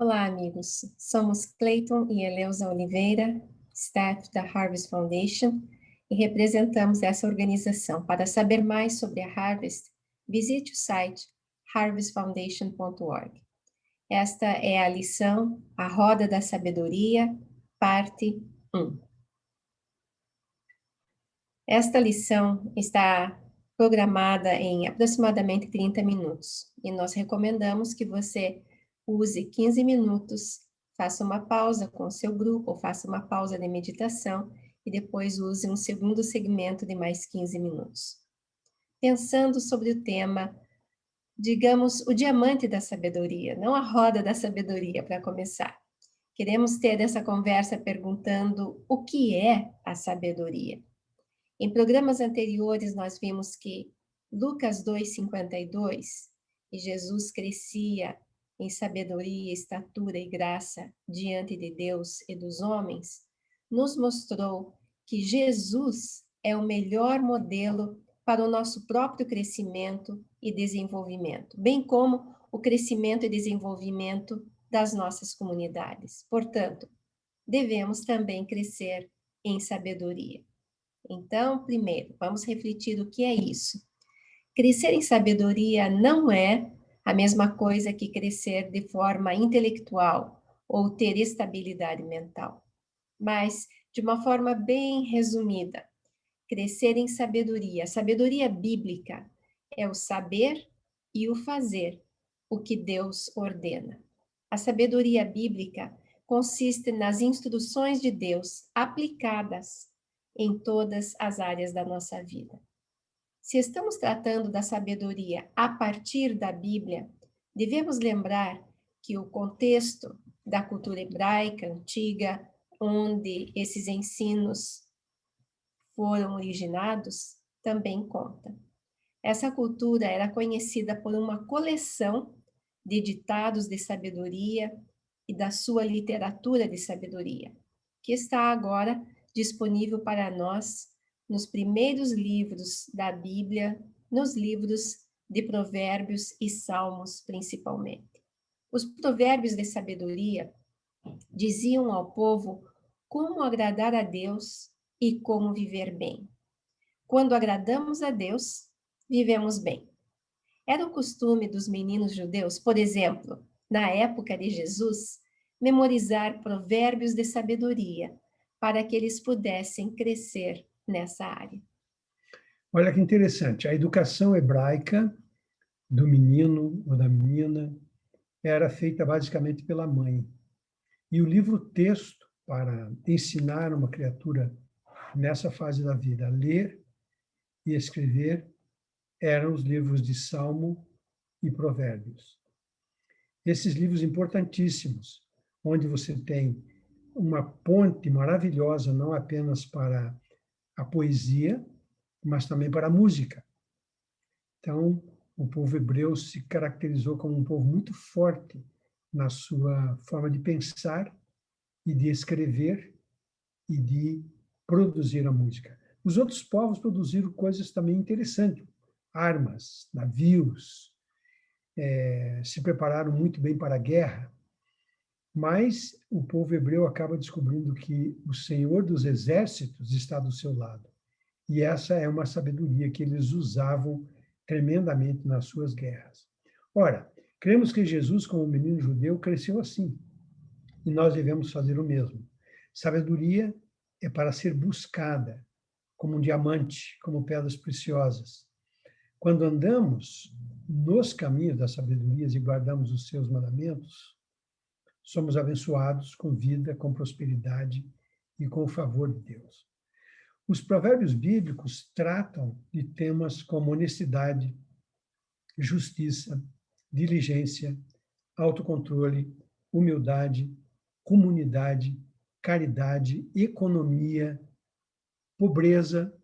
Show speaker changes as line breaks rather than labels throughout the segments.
Olá, amigos. Somos Clayton e Eleusa Oliveira, staff da Harvest Foundation, e representamos essa organização. Para saber mais sobre a Harvest, visite o site harvestfoundation.org. Esta é a lição A Roda da Sabedoria, parte 1. Esta lição está programada em aproximadamente 30 minutos, e nós recomendamos que você use 15 minutos, faça uma pausa com o seu grupo, ou faça uma pausa de meditação, e depois use um segundo segmento de mais 15 minutos. Pensando sobre o tema, digamos, o diamante da sabedoria, não a roda da sabedoria, para começar. Queremos ter essa conversa perguntando o que é a sabedoria. Em programas anteriores, nós vimos que Lucas 2,52, e Jesus crescia em sabedoria, estatura e graça diante de Deus e dos homens, nos mostrou que Jesus é o melhor modelo para o nosso próprio crescimento e desenvolvimento, bem como o crescimento e desenvolvimento das nossas comunidades. Portanto, devemos também crescer em sabedoria. Então, primeiro, vamos refletir o que é isso. Crescer em sabedoria não é a mesma coisa que crescer de forma intelectual ou ter estabilidade mental. Mas, de uma forma bem resumida, crescer em sabedoria. A sabedoria bíblica é o saber e o fazer, o que Deus ordena. A sabedoria bíblica consiste nas instruções de Deus aplicadas em todas as áreas da nossa vida. Se estamos tratando da sabedoria a partir da Bíblia, devemos lembrar que o contexto da cultura hebraica antiga, onde esses ensinos foram originados, também conta. Essa cultura era conhecida por uma coleção de ditados de sabedoria e da sua literatura de sabedoria, que está agora disponível para nós nos primeiros livros da Bíblia, nos livros de Provérbios e Salmos, principalmente. Os provérbios de sabedoria diziam ao povo como agradar a Deus e como viver bem. Quando agradamos a Deus, vivemos bem. Era o costume dos meninos judeus, por exemplo, na época de Jesus, memorizar provérbios de sabedoria para que eles pudessem crescer nessa área.
Olha que interessante, a educação hebraica do menino ou da menina era feita basicamente pela mãe. E o livro-texto para ensinar uma criatura nessa fase da vida a ler e escrever eram os livros de Salmo e Provérbios. Esses livros importantíssimos, onde você tem uma ponte maravilhosa, não apenas para a poesia, mas também para a música. Então, o povo hebreu se caracterizou como um povo muito forte na sua forma de pensar e de escrever e de produzir a música. Os outros povos produziram coisas também interessantes, armas, navios, se prepararam muito bem para a guerra, mas o povo hebreu acaba descobrindo que o Senhor dos Exércitos está do seu lado. E essa é uma sabedoria que eles usavam tremendamente nas suas guerras. Ora, cremos que Jesus, como menino judeu, cresceu assim. E nós devemos fazer o mesmo. Sabedoria é para ser buscada, como um diamante, como pedras preciosas. Quando andamos nos caminhos das sabedorias e guardamos os seus mandamentos, somos abençoados com vida, com prosperidade e com o favor de Deus. Os provérbios bíblicos tratam de temas como honestidade, justiça, diligência, autocontrole, humildade, comunidade, caridade, economia, pobreza.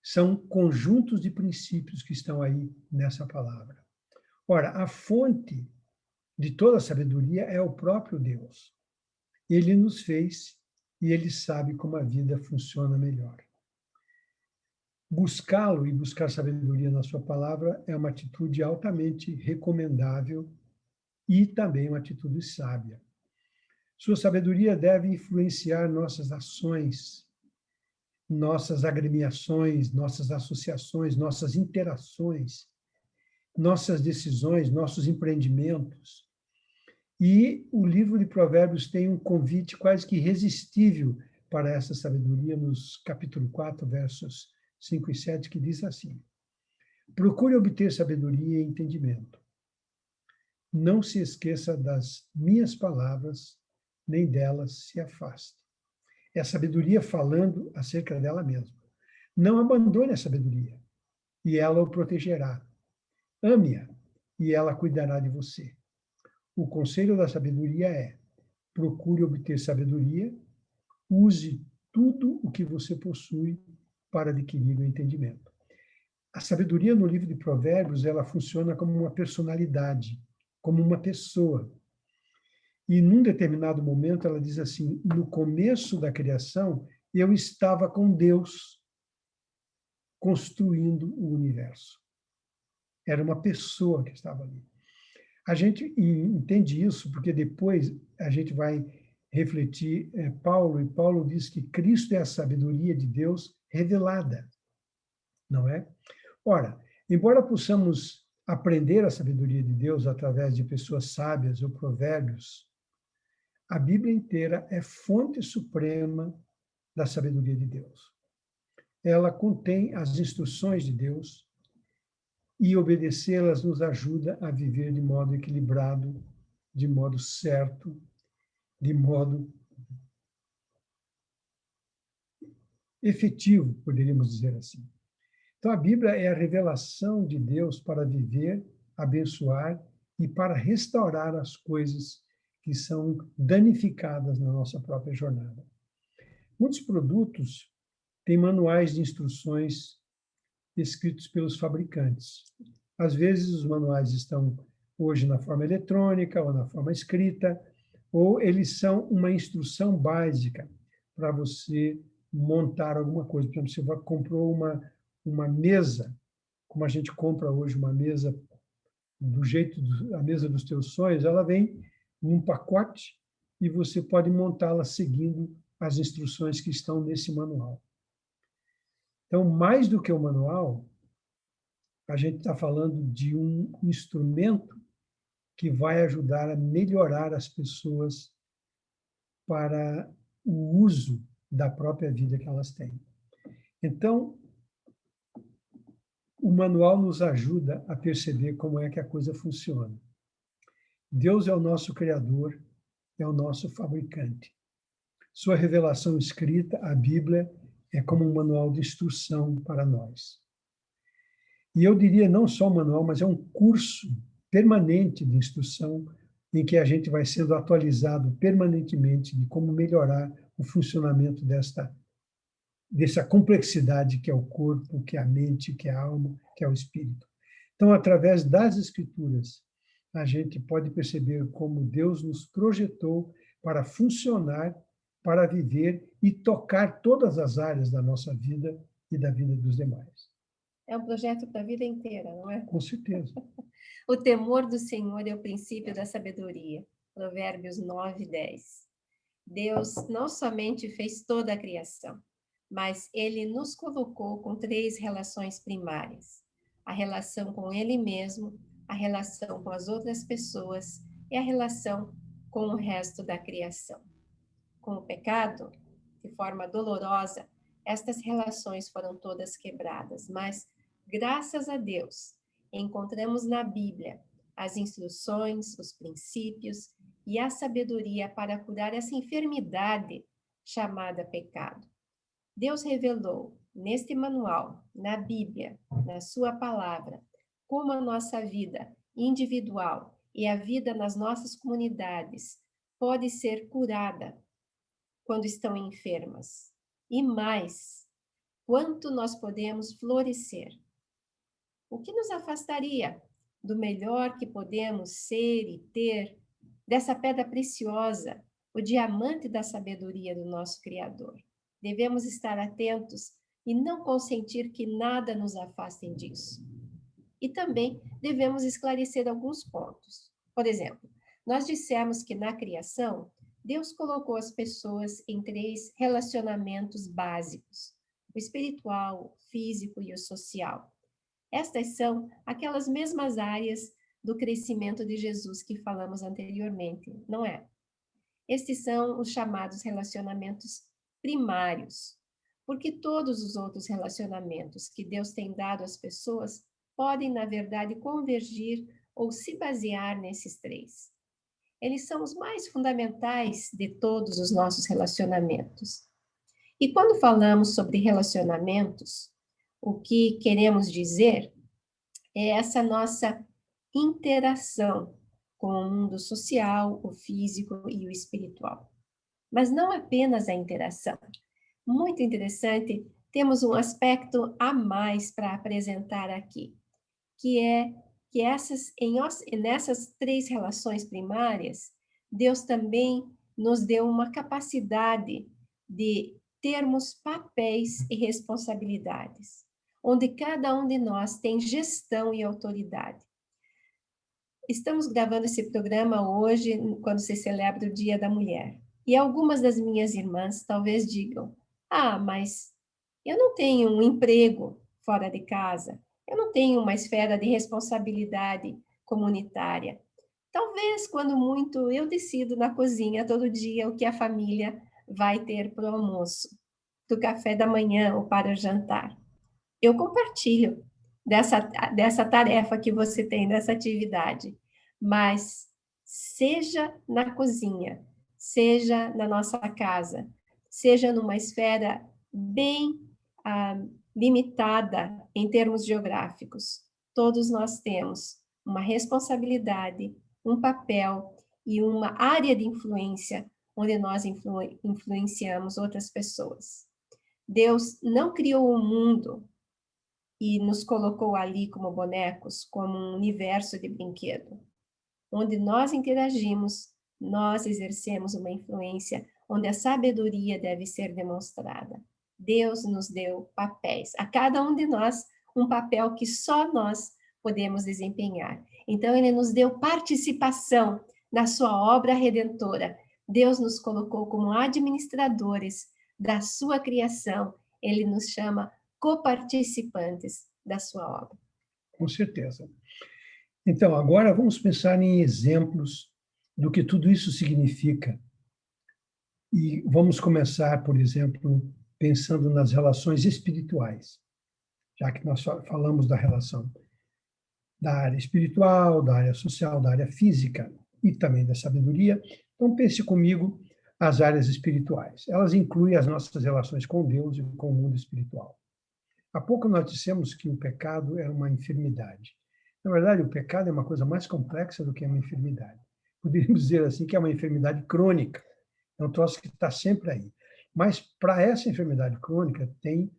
São conjuntos de princípios que estão aí nessa palavra. Ora, a fonte de toda a sabedoria é o próprio Deus. Ele nos fez e ele sabe como a vida funciona melhor. Buscá-lo e buscar sabedoria na sua palavra é uma atitude altamente recomendável e também uma atitude sábia. Sua sabedoria deve influenciar nossas ações, nossas agremiações, nossas associações, nossas interações, nossas decisões, nossos empreendimentos. E o livro de Provérbios tem um convite quase que irresistível para essa sabedoria, nos capítulo 4, versos 5 e 7, que diz assim: procure obter sabedoria e entendimento. Não se esqueça das minhas palavras, nem delas se afaste. É a sabedoria falando acerca dela mesma. Não abandone a sabedoria, e ela o protegerá. Ame-a, e ela cuidará de você. O conselho da sabedoria é: procure obter sabedoria, use tudo o que você possui para adquirir o entendimento. A sabedoria no livro de Provérbios, ela funciona como uma personalidade, como uma pessoa. E num determinado momento ela diz assim: no começo da criação, eu estava com Deus construindo o universo. Era uma pessoa que estava ali. A gente entende isso porque depois a gente vai refletir Paulo, e Paulo diz que Cristo é a sabedoria de Deus revelada, não é? Ora, embora possamos aprender a sabedoria de Deus através de pessoas sábias ou provérbios, a Bíblia inteira é fonte suprema da sabedoria de Deus. Ela contém as instruções de Deus, e obedecê-las nos ajuda a viver de modo equilibrado, de modo certo, de modo efetivo, poderíamos dizer assim. Então, a Bíblia é a revelação de Deus para viver, abençoar e para restaurar as coisas que são danificadas na nossa própria jornada. Muitos produtos têm manuais de instruções escritos pelos fabricantes. Às vezes, os manuais estão hoje na forma eletrônica ou na forma escrita, ou eles são uma instrução básica para você montar alguma coisa. Por exemplo, você comprou uma mesa, como a gente compra hoje uma mesa do jeito, a mesa dos teus sonhos, ela vem num pacote e você pode montá-la seguindo as instruções que estão nesse manual. Então, mais do que o manual, a gente está falando de um instrumento que vai ajudar a melhorar as pessoas para o uso da própria vida que elas têm. Então, o manual nos ajuda a perceber como é que a coisa funciona. Deus é o nosso Criador, é o nosso fabricante. Sua revelação escrita, a Bíblia, é como um manual de instrução para nós. E eu diria não só um manual, mas é um curso permanente de instrução em que a gente vai sendo atualizado permanentemente de como melhorar o funcionamento dessa complexidade que é o corpo, que é a mente, que é a alma, que é o espírito. Então, através das Escrituras, a gente pode perceber como Deus nos projetou para funcionar, para viver e tocar todas as áreas da nossa vida e da vida dos demais.
É um projeto para a vida inteira, não é?
Com certeza.
O temor do Senhor é o princípio da sabedoria. Provérbios 9, 10. Deus não somente fez toda a criação, mas ele nos colocou com 3 relações primárias: a relação com ele mesmo, a relação com as outras pessoas e a relação com o resto da criação. Com o pecado, de forma dolorosa, estas relações foram todas quebradas, mas, graças a Deus, encontramos na Bíblia as instruções, os princípios e a sabedoria para curar essa enfermidade chamada pecado. Deus revelou neste manual, na Bíblia, na sua palavra, como a nossa vida individual e a vida nas nossas comunidades pode ser curada quando estão enfermas. E mais, quanto nós podemos florescer. O que nos afastaria do melhor que podemos ser e ter, dessa pedra preciosa, o diamante da sabedoria do nosso Criador? Devemos estar atentos e não consentir que nada nos afaste disso. E também devemos esclarecer alguns pontos. Por exemplo, Nós dissemos que na criação, Deus colocou as pessoas em 3 relacionamentos básicos: o espiritual, o físico e o social. Estas são aquelas mesmas áreas do crescimento de Jesus que falamos anteriormente, não é? Estes são os chamados relacionamentos primários, porque todos os outros relacionamentos que Deus tem dado às pessoas podem, na verdade, convergir ou se basear nesses 3. Eles são os mais fundamentais de todos os nossos relacionamentos. E quando falamos sobre relacionamentos, o que queremos dizer é essa nossa interação com o mundo social, o físico e o espiritual. Mas não apenas a interação. Muito interessante, temos um aspecto a mais para apresentar aqui, que é que nessas 3 relações primárias, Deus também nos deu uma capacidade de termos papéis e responsabilidades, onde cada um de nós tem gestão e autoridade. Estamos gravando esse programa hoje, quando se celebra o Dia da Mulher. E algumas das minhas irmãs talvez digam: ah, mas eu não tenho um emprego fora de casa, eu não tenho uma esfera de responsabilidade comunitária. Talvez, quando muito, eu decido na cozinha todo dia o que a família vai ter para o almoço, do café da manhã ou para o jantar. Eu compartilho dessa tarefa que você tem, dessa atividade, mas seja na cozinha, seja na nossa casa, seja numa esfera bem limitada em termos geográficos, todos nós temos uma responsabilidade, um papel e uma área de influência onde nós influenciamos outras pessoas. Deus não criou o mundo e nos colocou ali como bonecos, como um universo de brinquedo. Onde nós interagimos, nós exercemos uma influência, onde a sabedoria deve ser demonstrada. Deus nos deu papéis, a cada um de nós um papel que só nós podemos desempenhar. Então, ele nos deu participação na sua obra redentora. Deus nos colocou como administradores da sua criação. Ele nos chama coparticipantes da sua obra.
Com certeza. Então, agora vamos pensar em exemplos do que tudo isso significa. E vamos começar, por exemplo, pensando nas relações espirituais, já que nós falamos da relação da área espiritual, da área social, da área física e também da sabedoria. Então, pense comigo as áreas espirituais. Elas incluem as nossas relações com Deus e com o mundo espiritual. Há pouco nós dissemos que o pecado é uma enfermidade. Na verdade, o pecado é uma coisa mais complexa do que uma enfermidade. Poderíamos dizer assim que é uma enfermidade crônica. É um troço que está sempre aí. Mas para essa enfermidade crônica tem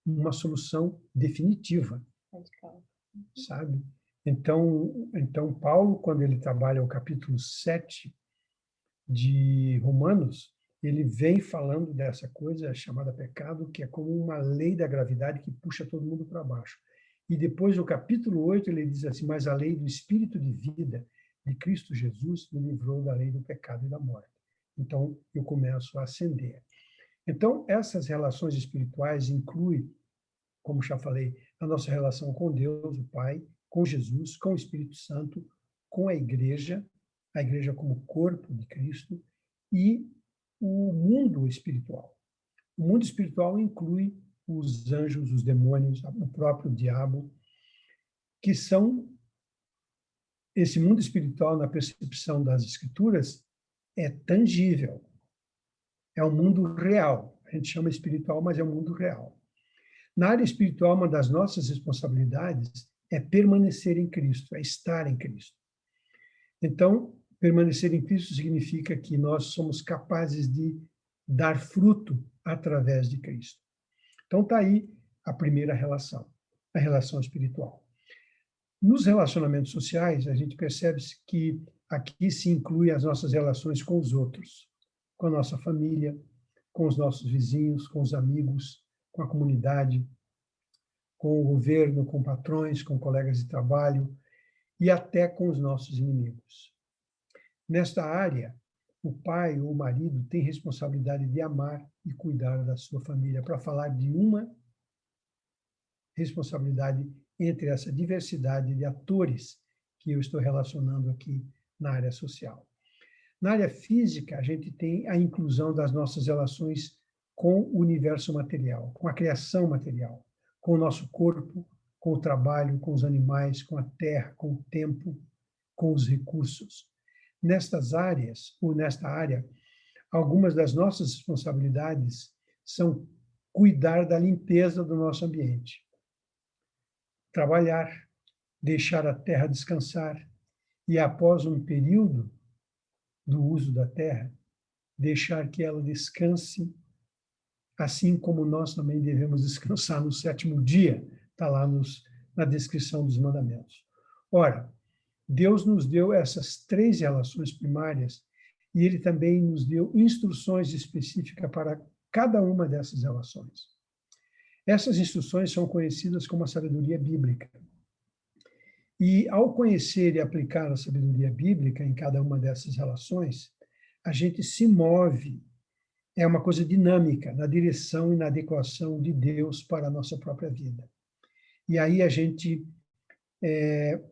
uma solução definitiva, sabe? Então Paulo, quando ele trabalha o capítulo 7 de Romanos, ele vem falando dessa coisa chamada pecado, que é como uma lei da gravidade que puxa todo mundo para baixo. E depois, no capítulo 8, ele diz assim: mas a lei do Espírito de vida de Cristo Jesus me livrou da lei do pecado e da morte. Então, eu começo a ascender. Então, essas relações espirituais incluem, como já falei, a nossa relação com Deus, o Pai, com Jesus, com o Espírito Santo, com a igreja como corpo de Cristo, e o mundo espiritual. O mundo espiritual inclui os anjos, os demônios, o próprio diabo, que são esse mundo espiritual, na percepção das Escrituras, é tangível. É um mundo real. A gente chama espiritual, mas é um mundo real. Na área espiritual, uma das nossas responsabilidades é permanecer em Cristo, é estar em Cristo. Então, permanecer em Cristo significa que nós somos capazes de dar fruto através de Cristo. Então, está aí a primeira relação, a relação espiritual. Nos relacionamentos sociais, a gente percebe que aqui se inclui as nossas relações com os outros, com a nossa família, com os nossos vizinhos, com os amigos, com a comunidade, com o governo, com patrões, com colegas de trabalho e até com os nossos inimigos. Nesta área, o pai ou o marido tem responsabilidade de amar e cuidar da sua família, para falar de uma responsabilidade entre essa diversidade de atores que eu estou relacionando aqui na área social. Na área física, a gente tem a inclusão das nossas relações com o universo material, com a criação material, com o nosso corpo, com o trabalho, com os animais, com a terra, com o tempo, com os recursos. Nestas áreas, ou nesta área, algumas das nossas responsabilidades são cuidar da limpeza do nosso ambiente, trabalhar, deixar a terra descansar e, após um período do uso da terra, deixar que ela descanse, assim como nós também devemos descansar no 7º dia, está lá na descrição dos mandamentos. Ora, Deus nos deu essas 3 relações primárias e Ele também nos deu instruções específicas para cada uma dessas relações. Essas instruções são conhecidas como a sabedoria bíblica. E, ao conhecer e aplicar a sabedoria bíblica em cada uma dessas relações, a gente se move, é uma coisa dinâmica, na direção e na adequação de Deus para a nossa própria vida. E aí a gente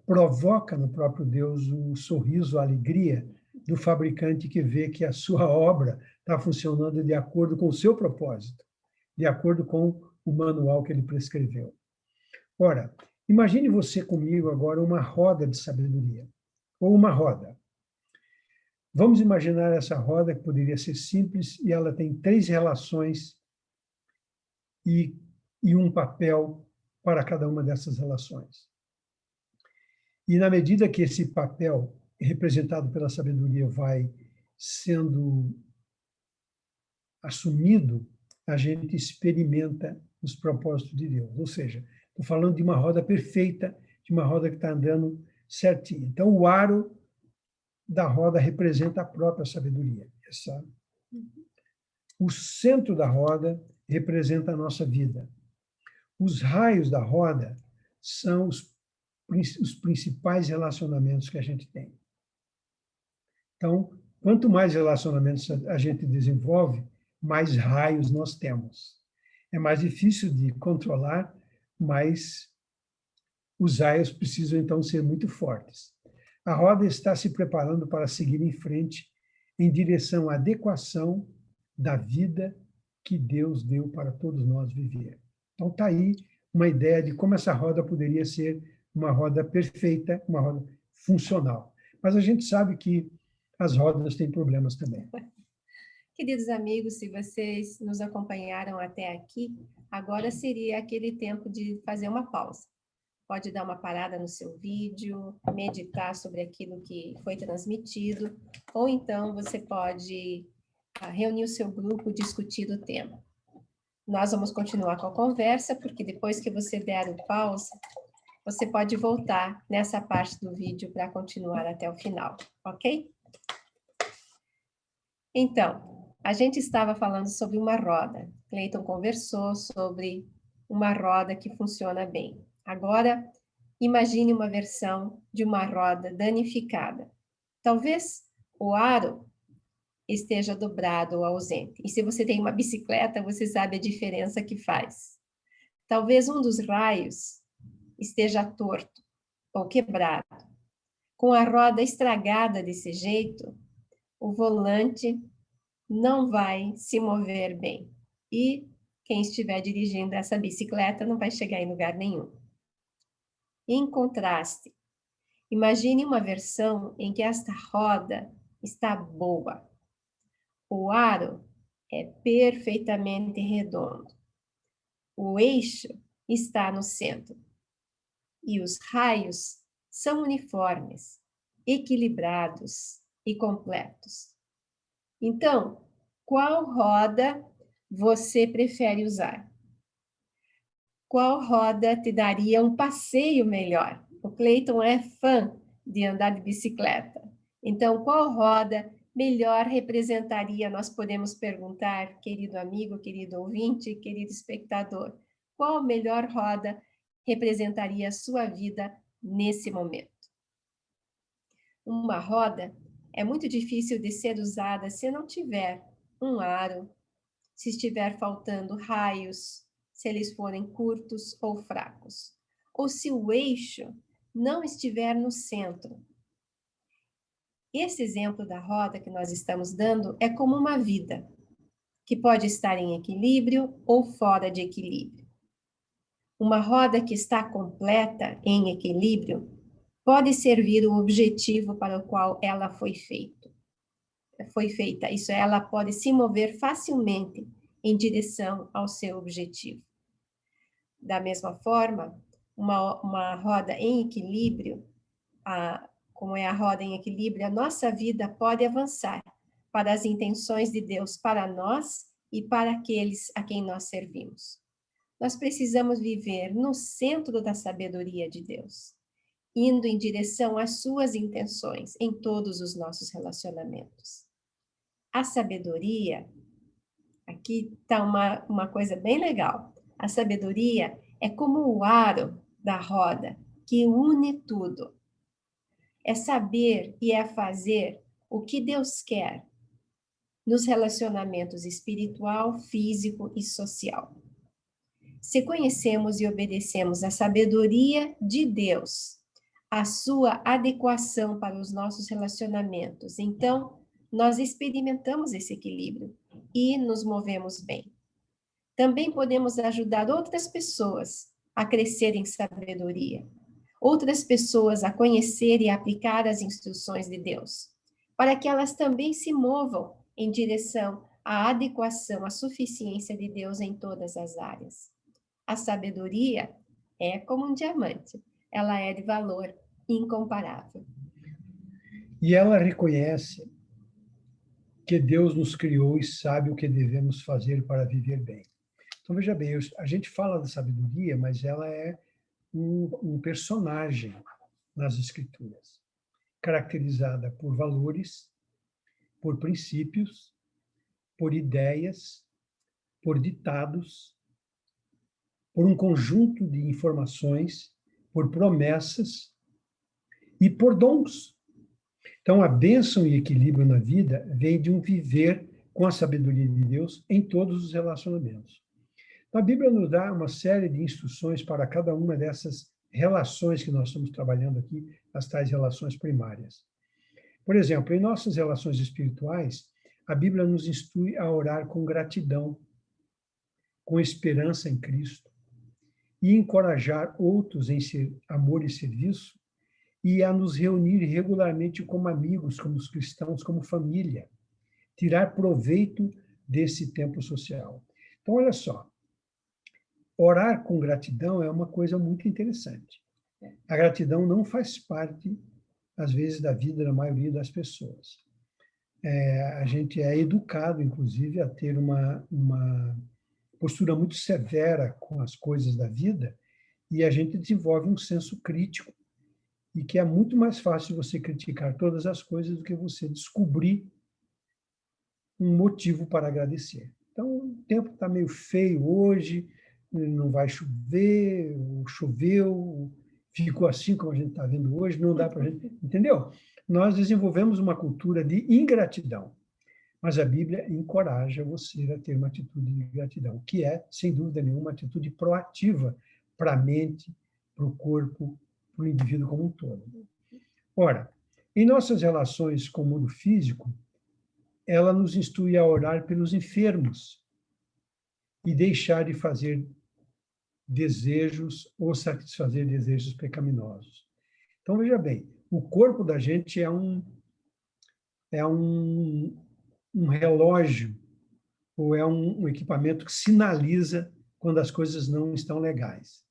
provoca no próprio Deus o sorriso, a alegria do fabricante que vê que a sua obra está funcionando de acordo com o seu propósito, de acordo com o manual que ele prescreveu. Ora, imagine você comigo agora uma roda de sabedoria, ou uma roda. Vamos imaginar essa roda que poderia ser simples e ela tem 3 relações e um papel para cada uma dessas relações. E na medida que esse papel, representado pela sabedoria, vai sendo assumido, a gente experimenta os propósitos de Deus. Ou seja, estou falando de uma roda perfeita, de uma roda que está andando certinho. Então, o aro da roda representa a própria sabedoria. O centro da roda representa a nossa vida. Os raios da roda são os principais relacionamentos que a gente tem. Então, quanto mais relacionamentos a gente desenvolve, mais raios nós temos. É mais difícil de controlar, mas os raios precisam, então, ser muito fortes. A roda está se preparando para seguir em frente em direção à adequação da vida que Deus deu para todos nós viver. Então, está aí uma ideia de como essa roda poderia ser uma roda perfeita, uma roda funcional. Mas a gente sabe que as rodas têm problemas também.
Queridos amigos, se vocês nos acompanharam até aqui, agora seria aquele tempo de fazer uma pausa. Pode dar uma parada no seu vídeo, meditar sobre aquilo que foi transmitido, ou então você pode reunir o seu grupo, discutir o tema. Nós vamos continuar com a conversa, porque depois que você der o pausa, você pode voltar nessa parte do vídeo para continuar até o final, ok? Então, a gente estava falando sobre uma roda. Cleiton conversou sobre uma roda que funciona bem. Agora, imagine uma versão de uma roda danificada. Talvez o aro esteja dobrado ou ausente. E se você tem uma bicicleta, você sabe a diferença que faz. Talvez um dos raios esteja torto ou quebrado. Com a roda estragada desse jeito, o volante não vai se mover bem. E quem estiver dirigindo essa bicicleta não vai chegar em lugar nenhum. Em contraste, imagine uma versão em que esta roda está boa. O aro é perfeitamente redondo. O eixo está no centro. E os raios são uniformes, equilibrados e completos. Então, qual roda você prefere usar? Qual roda te daria um passeio melhor? O Cleiton é fã de andar de bicicleta. Então, qual roda melhor representaria? Nós podemos perguntar, querido amigo, querido ouvinte, querido espectador, qual melhor roda representaria a sua vida nesse momento? Uma roda é muito difícil de ser usada se não tiver um aro, se estiver faltando raios, se eles forem curtos ou fracos, ou se o eixo não estiver no centro. Esse exemplo da roda que nós estamos dando é como uma vida, que pode estar em equilíbrio ou fora de equilíbrio. Uma roda que está completa, em equilíbrio, pode servir o objetivo para o qual ela foi feita. Isso é, ela pode se mover facilmente em direção ao seu objetivo. Da mesma forma, uma roda em equilíbrio, como é a roda em equilíbrio, a nossa vida pode avançar para as intenções de Deus para nós e para aqueles a quem nós servimos. Nós precisamos viver no centro da sabedoria de Deus, indo em direção às suas intenções em todos os nossos relacionamentos. A sabedoria, aqui está uma coisa bem legal. A sabedoria é como o aro da roda que une tudo. É saber e é fazer o que Deus quer nos relacionamentos espiritual, físico e social. Se conhecemos e obedecemos a sabedoria de Deus, a sua adequação para os nossos relacionamentos, então nós experimentamos esse equilíbrio e nos movemos bem. Também podemos ajudar outras pessoas a crescer em sabedoria, outras pessoas a conhecer e aplicar as instruções de Deus, para que elas também se movam em direção à adequação, à suficiência de Deus em todas as áreas. A sabedoria é como um diamante, ela é de valor incomparável.
E ela reconhece que Deus nos criou e sabe o que devemos fazer para viver bem. Então, veja bem, a gente fala da sabedoria, mas ela é um personagem nas Escrituras, caracterizada por valores, por princípios, por ideias, por ditados, por um conjunto de informações, por promessas e por dons. Então, a bênção e equilíbrio na vida vem de um viver com a sabedoria de Deus em todos os relacionamentos. Então, a Bíblia nos dá uma série de instruções para cada uma dessas relações que nós estamos trabalhando aqui, as tais relações primárias. Por exemplo, em nossas relações espirituais, a Bíblia nos instrui a orar com gratidão, com esperança em Cristo, e encorajar outros em amor e serviço, e a nos reunir regularmente como amigos, como os cristãos, como família, tirar proveito desse tempo social. Então, olha só, orar com gratidão é uma coisa muito interessante. A gratidão não faz parte, às vezes, da vida da maioria das pessoas. A gente é educado, inclusive, a ter uma postura muito severa com as coisas da vida, e a gente desenvolve um senso crítico, e que é muito mais fácil você criticar todas as coisas do que você descobrir um motivo para agradecer. Então, o tempo está meio feio hoje, não vai chover, choveu, ficou assim como a gente está vendo hoje, não dá para a gente... Entendeu? Nós desenvolvemos uma cultura de ingratidão, mas a Bíblia encoraja você a ter uma atitude de gratidão, que é, sem dúvida nenhuma, uma atitude proativa para a mente, para o corpo, para o indivíduo como um todo. Ora, em nossas relações com o mundo físico, ela nos instrui a orar pelos enfermos e deixar de fazer desejos ou satisfazer desejos pecaminosos. Então, veja bem, o corpo da gente é um relógio ou é um equipamento que sinaliza quando as coisas não estão legais.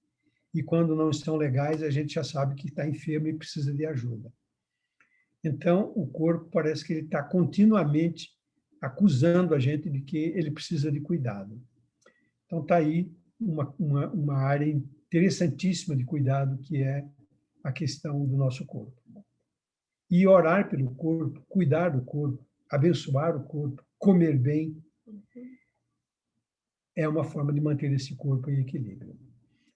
E quando não estão legais, a gente já sabe que está enfermo e precisa de ajuda. Então, o corpo parece que ele está continuamente acusando a gente de que ele precisa de cuidado. Então, está aí uma área interessantíssima de cuidado, que é a questão do nosso corpo. E orar pelo corpo, cuidar do corpo, abençoar o corpo, comer bem, é uma forma de manter esse corpo em equilíbrio.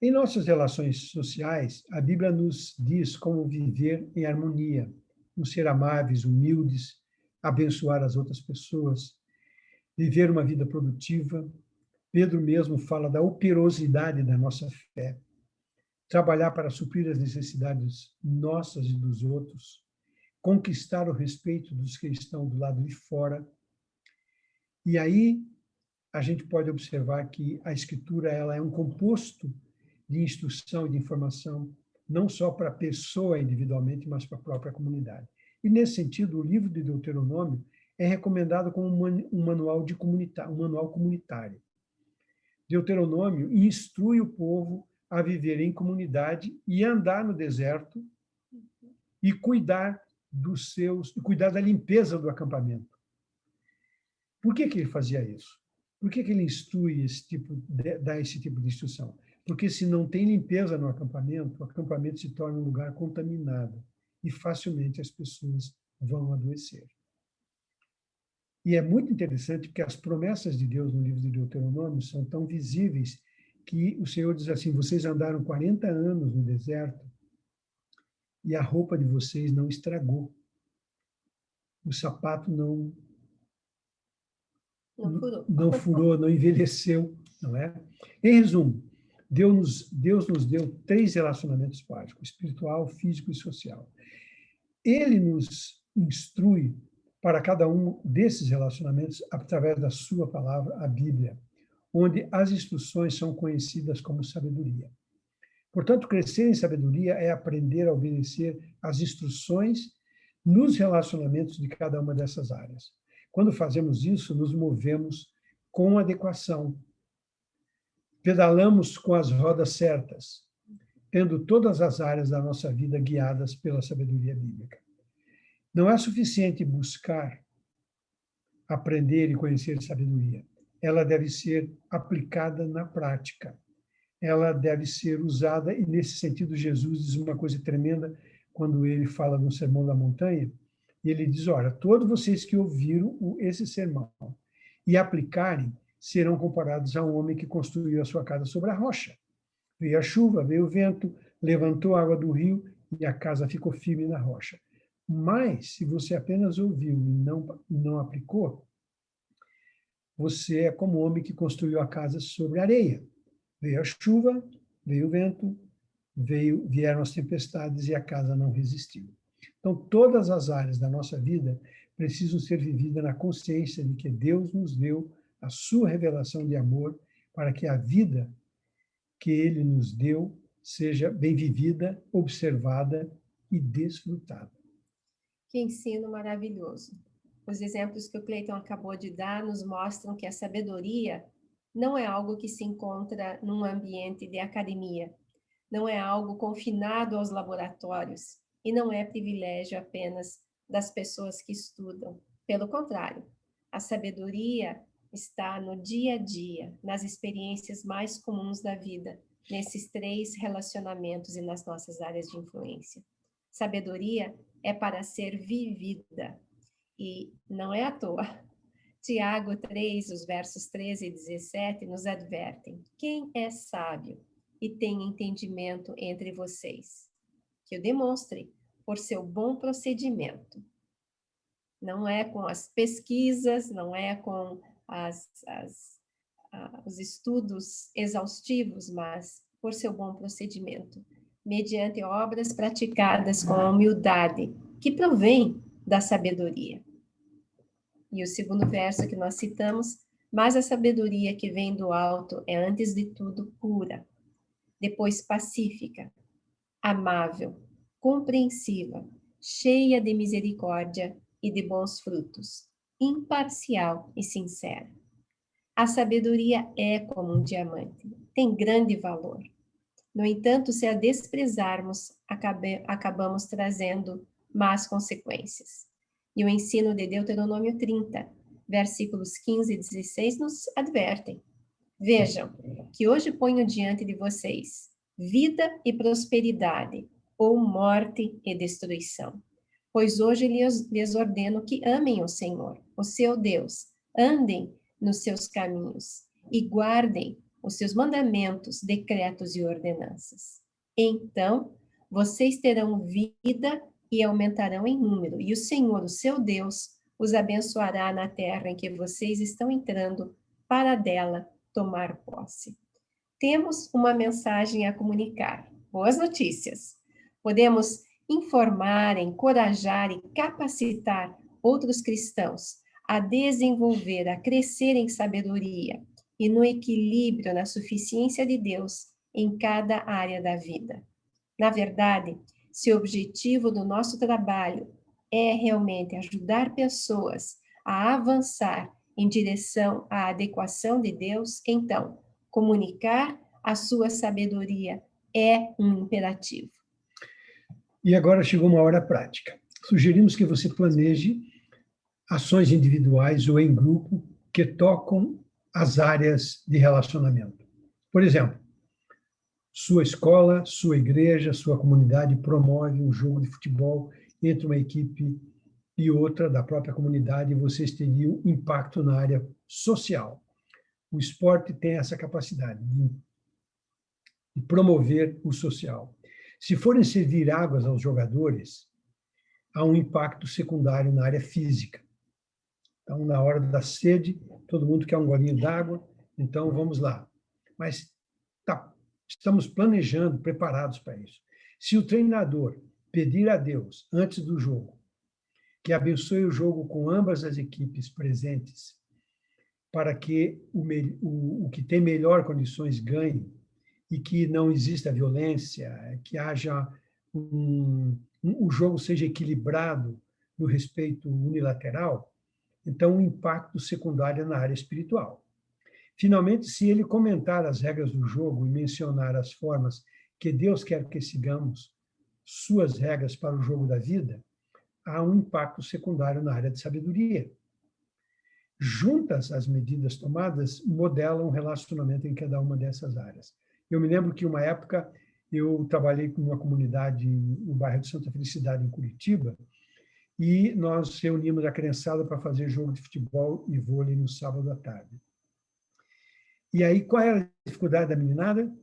Em nossas relações sociais, a Bíblia nos diz como viver em harmonia, ser amáveis, humildes, abençoar as outras pessoas, viver uma vida produtiva. Pedro mesmo fala da operosidade da nossa fé, trabalhar para suprir as necessidades nossas e dos outros, conquistar o respeito dos que estão do lado de fora. E aí a gente pode observar que a Escritura ela é um composto de instrução e de informação, não só para a pessoa individualmente, mas para a própria comunidade. E, nesse sentido, o livro de Deuteronômio é recomendado como um manual comunitário. Deuteronômio instrui o povo a viver em comunidade e andar no deserto e cuidar da limpeza do acampamento. Por que ele fazia isso? Por que ele instrui dá esse tipo de instrução? Porque se não tem limpeza no acampamento, o acampamento se torna um lugar contaminado e facilmente as pessoas vão adoecer. E é muito interessante porque as promessas de Deus no livro de Deuteronômio são tão visíveis que o Senhor diz assim: vocês andaram 40 anos no deserto e a roupa de vocês não estragou. O sapato não furou, não envelheceu, não é? Em resumo, Deus nos deu 3 relacionamentos básicos: espiritual, físico e social. Ele nos instrui para cada um desses relacionamentos através da sua palavra, a Bíblia, onde as instruções são conhecidas como sabedoria. Portanto, crescer em sabedoria é aprender a obedecer às instruções nos relacionamentos de cada uma dessas áreas. Quando fazemos isso, nos movemos com adequação. Pedalamos com as rodas certas, tendo todas as áreas da nossa vida guiadas pela sabedoria bíblica. Não é suficiente buscar, aprender e conhecer sabedoria. Ela deve ser aplicada na prática. Ela deve ser usada, e nesse sentido Jesus diz uma coisa tremenda quando ele fala no Sermão da Montanha, e ele diz: olha, todos vocês que ouviram esse sermão e aplicarem, serão comparados a um homem que construiu a sua casa sobre a rocha. Veio a chuva, veio o vento, levantou a água do rio e a casa ficou firme na rocha. Mas, se você apenas ouviu e não aplicou, você é como o homem que construiu a casa sobre areia. Veio a chuva, veio o vento, vieram as tempestades e a casa não resistiu. Então, todas as áreas da nossa vida precisam ser vividas na consciência de que Deus nos deu a sua revelação de amor para que a vida que Ele nos deu seja bem vivida, observada e desfrutada.
Que ensino maravilhoso. Os exemplos que o Cleiton acabou de dar nos mostram que a sabedoria não é algo que se encontra num ambiente de academia, não é algo confinado aos laboratórios e não é privilégio apenas das pessoas que estudam. Pelo contrário, a sabedoria está no dia a dia, nas experiências mais comuns da vida, nesses 3 relacionamentos e nas nossas áreas de influência. Sabedoria é para ser vivida. E não é à toa. Tiago 3, os versos 13 e 17, nos advertem: quem é sábio e tem entendimento entre vocês? Que o demonstre por seu bom procedimento. Não é com as pesquisas, não é com os estudos exaustivos, mas por seu bom procedimento, mediante obras praticadas com a humildade, que provém da sabedoria. E o segundo verso que nós citamos: mas a sabedoria que vem do alto é, antes de tudo, pura, depois pacífica, amável, compreensiva, cheia de misericórdia e de bons frutos, imparcial e sincera. A sabedoria é como um diamante, tem grande valor. No entanto, se a desprezarmos, acabamos trazendo más consequências. E o ensino de Deuteronômio 30, versículos 15 e 16, nos advertem: vejam, que hoje ponho diante de vocês vida e prosperidade, ou morte e destruição. Pois hoje lhes ordeno que amem o Senhor, o seu Deus, andem nos seus caminhos e guardem os seus mandamentos, decretos e ordenanças. Então, vocês terão vida e aumentarão em número, e o Senhor, o seu Deus, os abençoará na terra em que vocês estão entrando para dela tomar posse. Temos uma mensagem a comunicar. Boas notícias. Podemos informar, encorajar e capacitar outros cristãos a desenvolver, a crescer em sabedoria e no equilíbrio, na suficiência de Deus em cada área da vida. Na verdade, se o objetivo do nosso trabalho é realmente ajudar pessoas a avançar em direção à adequação de Deus, então, comunicar a sua sabedoria é um imperativo.
E agora chegou uma hora prática. Sugerimos que você planeje ações individuais ou em grupo que tocam as áreas de relacionamento. Por exemplo, sua escola, sua igreja, sua comunidade promove um jogo de futebol entre uma equipe e outra da própria comunidade e vocês teriam impacto na área social. O esporte tem essa capacidade de promover o social. Se forem servir águas aos jogadores, há um impacto secundário na área física. Então, na hora da sede, todo mundo quer um golinho d'água, então vamos lá. Mas estamos planejando, preparados para isso. Se o treinador pedir a Deus, antes do jogo, que abençoe o jogo com ambas as equipes presentes, para que o que tem melhor condições ganhe, e que não exista violência, que haja o jogo seja equilibrado no respeito unilateral, então, um impacto secundário na área espiritual. Finalmente, se ele comentar as regras do jogo e mencionar as formas que Deus quer que sigamos, suas regras para o jogo da vida, há um impacto secundário na área de sabedoria. Juntas, as medidas tomadas modelam um relacionamento em cada uma dessas áreas. Eu me lembro que, uma época, eu trabalhei com uma comunidade no bairro de Santa Felicidade, em Curitiba, e nós reunimos a criançada para fazer jogo de futebol e vôlei no sábado à tarde. E aí, qual era a dificuldade da meninada?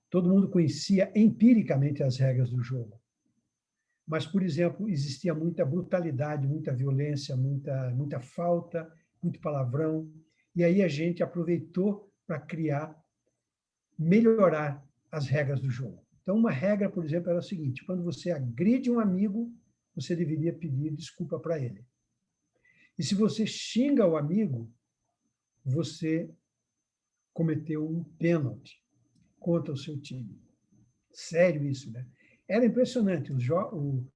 Todo mundo conhecia empiricamente as regras do jogo. Mas, por exemplo, existia muita brutalidade, muita violência, muita falta, muito palavrão. E aí a gente aproveitou para melhorar as regras do jogo. Então, uma regra, por exemplo, era a seguinte: quando você agride um amigo, você deveria pedir desculpa para ele. E se você xinga o amigo, você cometeu um pênalti contra o seu time. Sério isso, né? Era impressionante. O jogo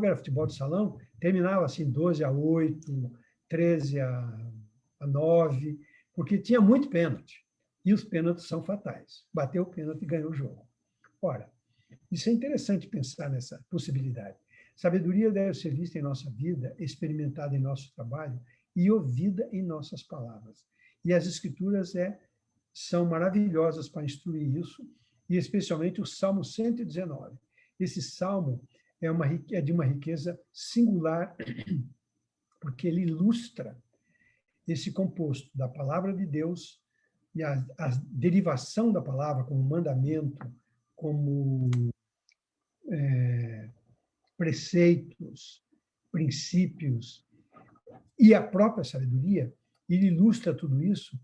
era futebol de salão, terminava assim 12-8, 13-9, porque tinha muito pênalti. E os pênaltis são fatais. Bateu o pênalti e ganhou o jogo. Ora, isso é interessante pensar nessa possibilidade. Sabedoria deve ser vista em nossa vida, experimentada em nosso trabalho e ouvida em nossas palavras. E as Escrituras são maravilhosas para instruir isso, e especialmente o Salmo 119. Esse salmo é de uma riqueza singular, porque ele ilustra esse composto da palavra de Deus e a derivação da palavra como mandamento, como preceitos, princípios e a própria sabedoria. Ele ilustra tudo isso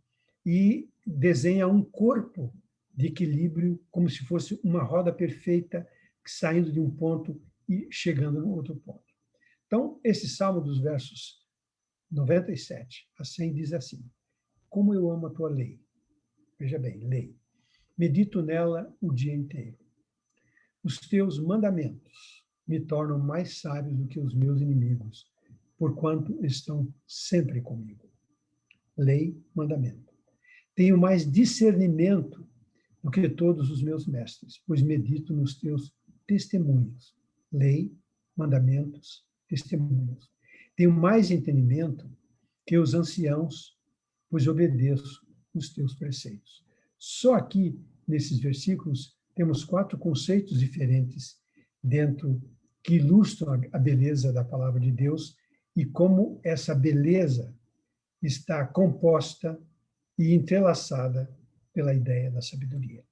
e desenha um corpo de equilíbrio, como se fosse uma roda perfeita, saindo de um ponto e chegando no outro ponto. Então, esse salmo dos versos 97 a 100 diz assim: como eu amo a tua lei. Veja bem, lei. Medito nela o dia inteiro. Os teus mandamentos me tornam mais sábios do que os meus inimigos, porquanto estão sempre comigo. Lei, mandamento. Tenho mais discernimento do que todos os meus mestres, pois medito nos teus testemunhos. Lei, mandamentos, testemunhos. Tenho mais entendimento que os anciãos, pois obedeço os teus preceitos. Só aqui, nesses versículos, temos 4 conceitos diferentes dentro que ilustram a beleza da palavra de Deus e como essa beleza está composta e entrelaçada pela ideia da sabedoria.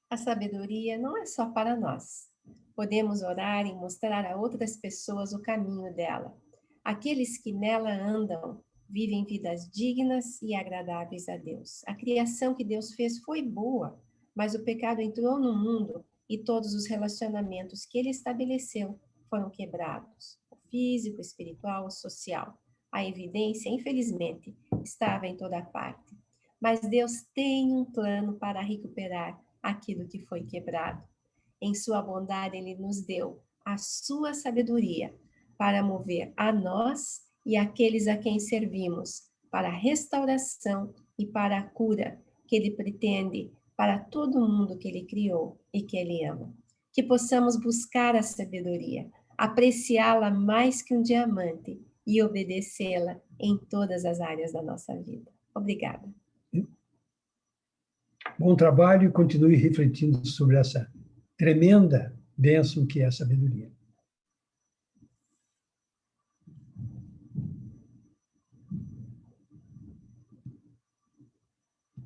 A sabedoria não é só para nós, Podemos orar e mostrar a outras pessoas o caminho dela. Aqueles que nela andam vivem vidas dignas e agradáveis a Deus. A criação que Deus fez foi boa, mas o pecado entrou no mundo e todos os relacionamentos que ele estabeleceu foram quebrados. O físico, o espiritual, o social. A evidência, infelizmente, estava em toda parte. Mas Deus tem um plano para recuperar aquilo que foi quebrado. Em sua bondade, ele nos deu a sua sabedoria para mover a nós e aqueles a quem servimos para a restauração e para a cura que ele pretende para todo mundo que ele criou e que ele ama. Que possamos buscar a sabedoria, apreciá-la mais que um diamante e obedecê-la em todas as áreas da nossa vida. Obrigada.
Bom trabalho e continue refletindo sobre essa tremenda bênção que é a sabedoria.